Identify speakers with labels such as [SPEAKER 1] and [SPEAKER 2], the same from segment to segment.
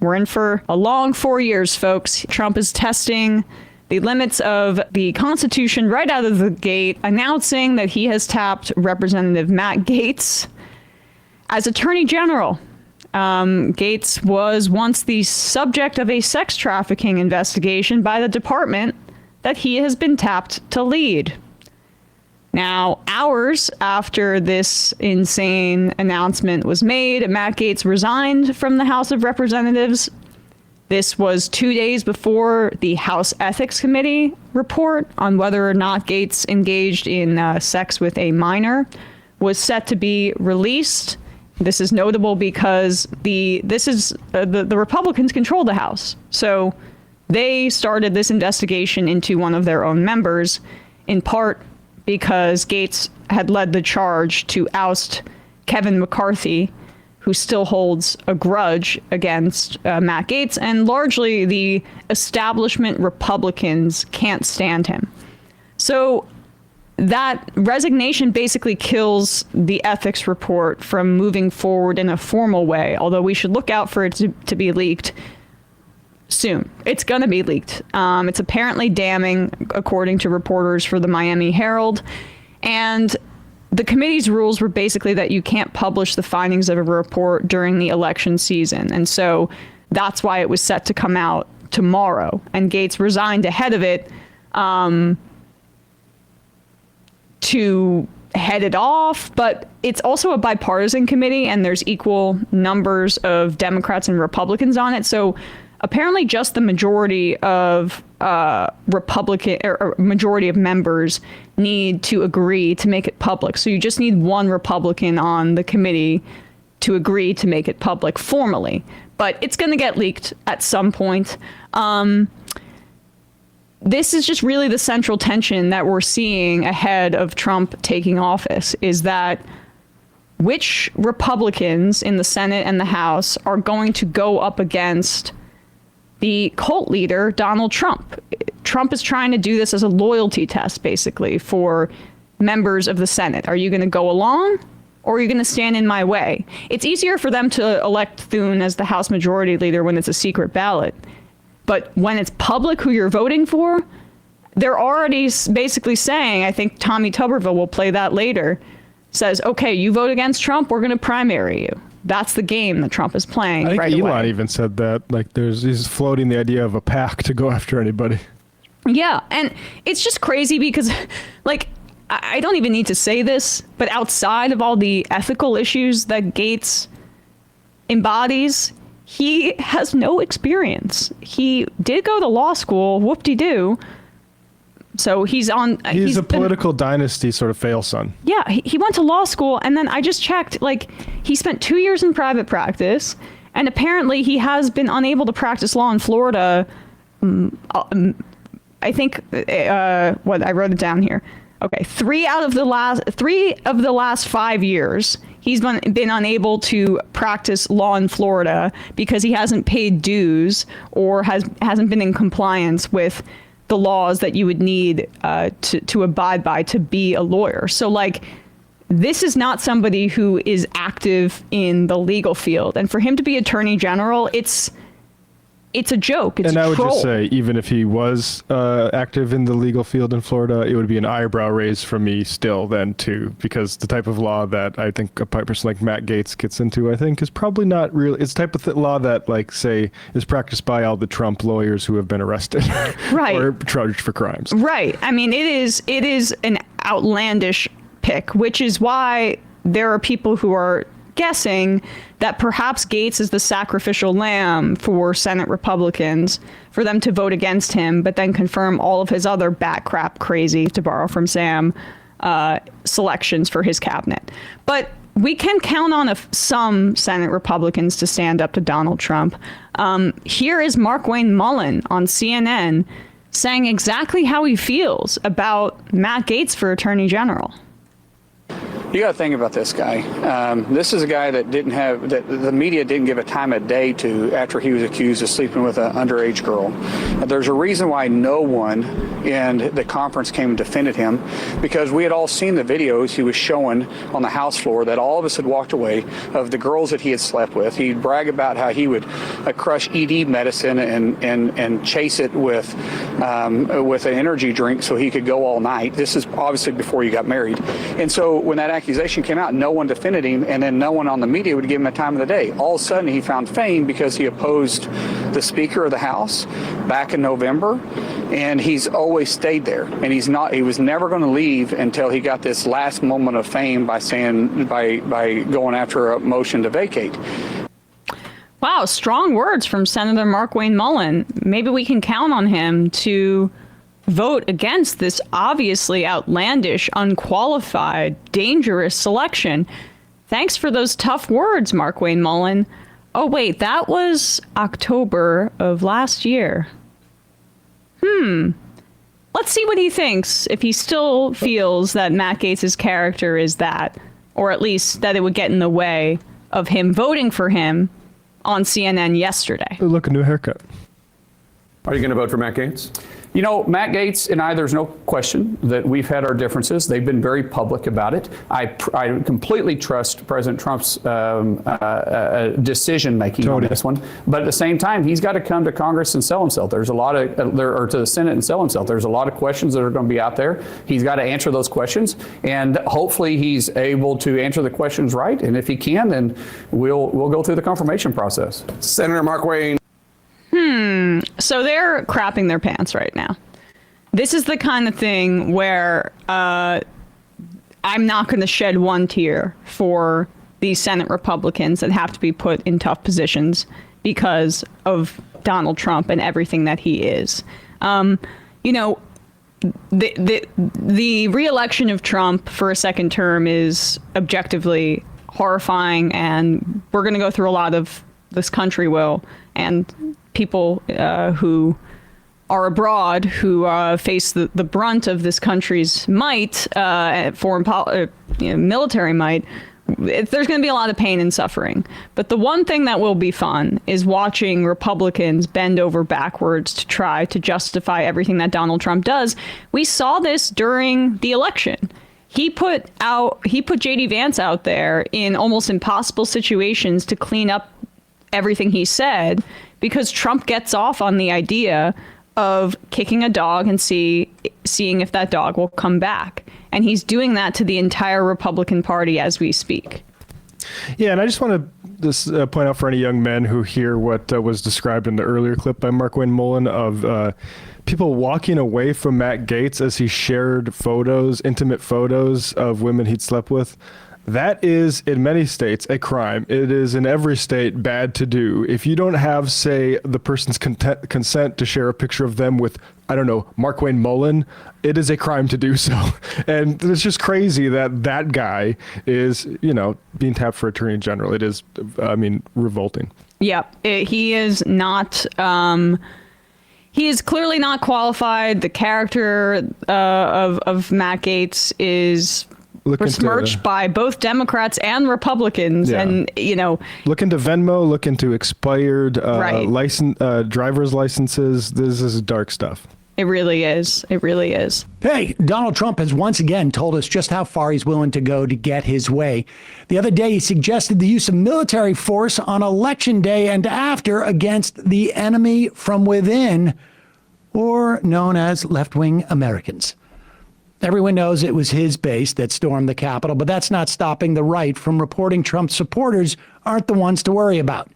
[SPEAKER 1] We're in for a long 4 years, folks. Trump is testing the limits of the Constitution right out of the gate, announcing that he has tapped Representative Matt Gaetz as Attorney General. Gaetz was once the subject of a sex trafficking investigation by the department that he has been tapped to lead. Now, hours after this insane announcement was made, Matt Gaetz resigned from the House of Representatives. This was 2 days before the House Ethics Committee report on whether or not Gaetz engaged in sex with a minor was set to be released. This is notable because the Republicans control the House. So they started this investigation into one of their own members, in part because Gaetz had led the charge to oust Kevin McCarthy, who still holds a grudge against Matt Gaetz, and largely the establishment Republicans can't stand him. So that resignation basically kills the ethics report from moving forward in a formal way, although we should look out for it to be leaked soon. It's going to be leaked. It's apparently damning, according to reporters for the Miami Herald. And the committee's rules were basically that you can't publish the findings of a report during the election season. And so that's why it was set to come out tomorrow. And Gaetz resigned ahead of it to head it off. But it's also a bipartisan committee, and there's equal numbers of Democrats and Republicans on it. So apparently just the majority of Republican or majority of members need to agree to make it public. So you just need one Republican on the committee to agree to make it public formally. But it's going to get leaked at some point. This is just really the central tension that we're seeing ahead of Trump taking office, is that which Republicans in the Senate and the House are going to go up against the cult leader, Donald Trump. Trump is trying to do this as a loyalty test, basically, for members of the Senate. Are you going to go along, or are you going to stand in my way? It's easier for them to elect Thune as the House Majority Leader when it's a secret ballot. But when it's public who you're voting for, they're already basically saying, I think Tommy Tuberville will play that later, says, okay, you vote against Trump, we're going to primary you. That's the game that Trump is playing. I think
[SPEAKER 2] Elon even said that. Like, he's floating the idea of a pack to go after anybody.
[SPEAKER 1] Yeah, and it's just crazy because, like, I don't even need to say this, but outside of all the ethical issues that Gaetz embodies, he has no experience. He did go to law school, whoop-de-doo. So he's a political dynasty sort of fail son. Yeah, he went to law school, and then I just checked, like, he spent 2 years in private practice, and apparently he has been unable to practice law in Florida. I think I wrote it down here. Okay, three of the last 5 years, he's been unable to practice law in Florida because he hasn't paid dues or hasn't been in compliance with the laws that you would need to abide by to be a lawyer. So, like, this is not somebody who is active in the legal field. And for him to be attorney general, it's a joke. It's a troll. And I would just say, even if he was active in the legal field in Florida, it would be an eyebrow raise from me still then too, because the type of law that I think a person like Matt Gaetz gets into, I think, is probably not really, it's the type of law that, like, say, is practiced by all the Trump lawyers who have been arrested. Right. Or charged for crimes. Right. I mean, it is an outlandish pick, which is why there are people who are guessing that perhaps Gaetz is the sacrificial lamb for Senate Republicans for them to vote against him, but then confirm all of his other bat crap crazy, to borrow from Sam, selections for his cabinet. But we can count on some Senate Republicans to stand up to Donald Trump. Here is Markwayne Mullin on CNN saying exactly how he feels about Matt Gaetz for Attorney General.
[SPEAKER 3] You got to think about this guy. This is a guy that the media didn't give a time of day to after he was accused of sleeping with an underage girl. There's a reason why no one in the conference came and defended him, because we had all seen the videos he was showing on the House floor that all of us had walked away of the girls that he had slept with. He'd brag about how he would crush ED medicine and chase it with an energy drink so he could go all night. This is obviously before he got married. And so when that accusation came out, no one defended him, and then no one on the media would give him a time of the day. All of a sudden, he found fame because he opposed the Speaker of the House back in November, and he's always stayed there. And he was never going to leave until he got this last moment of fame by going after a motion to vacate.
[SPEAKER 1] Wow, strong words from Senator Markwayne Mullin. Maybe we can count on him to vote against this obviously outlandish, unqualified, dangerous selection. Thanks for those tough words, Markwayne Mullin. Oh, wait, that was October of last year. Let's see what he thinks, if he still feels that Matt Gaetz' character is that, or at least that it would get in the way of him voting for him on CNN yesterday.
[SPEAKER 2] Look, a new haircut.
[SPEAKER 4] Are you going to vote for Matt Gaetz?
[SPEAKER 3] You know, Matt Gaetz and I, there's no question that we've had our differences. They've been very public about it. I completely trust President Trump's decision-making on this one. But at the same time, he's got to come to Congress and sell himself. There's a lot of, or to the Senate and sell himself. There's a lot of questions that are going to be out there. He's got to answer those questions. And hopefully he's able to answer the questions right. And if he can, then we'll go through the confirmation process.
[SPEAKER 4] Senator Markwayne.
[SPEAKER 1] So they're crapping their pants right now. This is the kind of thing where I'm not going to shed one tear for these Senate Republicans that have to be put in tough positions because of Donald Trump and everything that he is. You know, the re-election of Trump for a second term is objectively horrifying, and we're going to go through a lot of this country will, and people who are abroad who face the brunt of this country's might, military might. There's going to be a lot of pain and suffering. But the one thing that will be fun is watching Republicans bend over backwards to try to justify everything that Donald Trump does. We saw this during the election. He put J.D. Vance out there in almost impossible situations to clean up everything he said, because Trump gets off on the idea of kicking a dog and seeing if that dog will come back. And he's doing that to the entire Republican Party as we speak.
[SPEAKER 2] Yeah, and I just want to point out for any young men who hear what was described in the earlier clip by Markwayne Mullin of people walking away from Matt Gaetz as he shared intimate photos of women he'd slept with. That is, in many states, a crime. It is in every state bad to do. If you don't have, say, the person's consent to share a picture of them with, I don't know, Markwayne Mullin, it is a crime to do so. And it's just crazy that that guy is, being tapped for attorney general. It is, revolting. Yeah,
[SPEAKER 1] he is not. He is clearly not qualified. The character of Matt Gaetz is besmirched by both Democrats and Republicans. Yeah. And,
[SPEAKER 2] look into Venmo, look into expired driver's licenses. This is dark stuff.
[SPEAKER 1] It really is. It really is.
[SPEAKER 5] Hey, Donald Trump has once again told us just how far he's willing to go to get his way. The other day, he suggested the use of military force on Election Day and after against the enemy from within, or known as left-wing Americans. Everyone knows it was his base that stormed the Capitol, but that's not stopping the right from reporting Trump's supporters aren't the ones to worry about.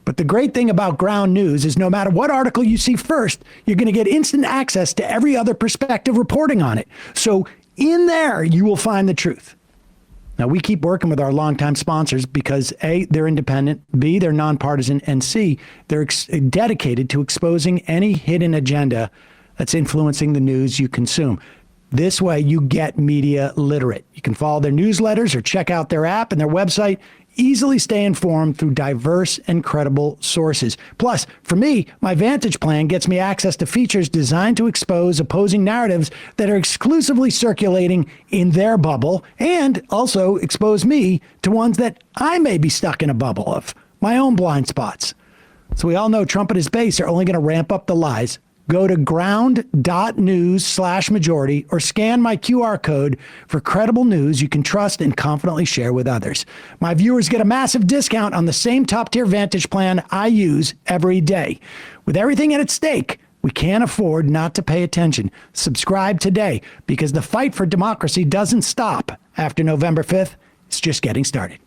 [SPEAKER 5] But the great thing about ground news is no matter what article you see first, you're going to get instant access to every other perspective reporting on it. So in there, you will find the truth. Now, we keep working with our longtime sponsors because A, they're independent, B, they're nonpartisan, and C, they're dedicated to exposing any hidden agenda that's influencing the news you consume. This way, you get media literate. You can follow their newsletters or check out their app and their website. easily stay informed through diverse and credible sources. Plus, for me, my Vantage plan gets me access to features designed to expose opposing narratives that are exclusively circulating in their bubble, and also expose me to ones that I may be stuck in a bubble of, my own blind spots. So we all know Trump and his base are only going to ramp up the lies. Go to ground.news/majority or scan my QR code for credible news you can trust and confidently share with others. My viewers get a massive discount on the same top-tier Vantage plan I use every day. With everything at stake, we can't afford not to pay attention. Subscribe today, because the fight for democracy doesn't stop after November 5th. It's just getting started.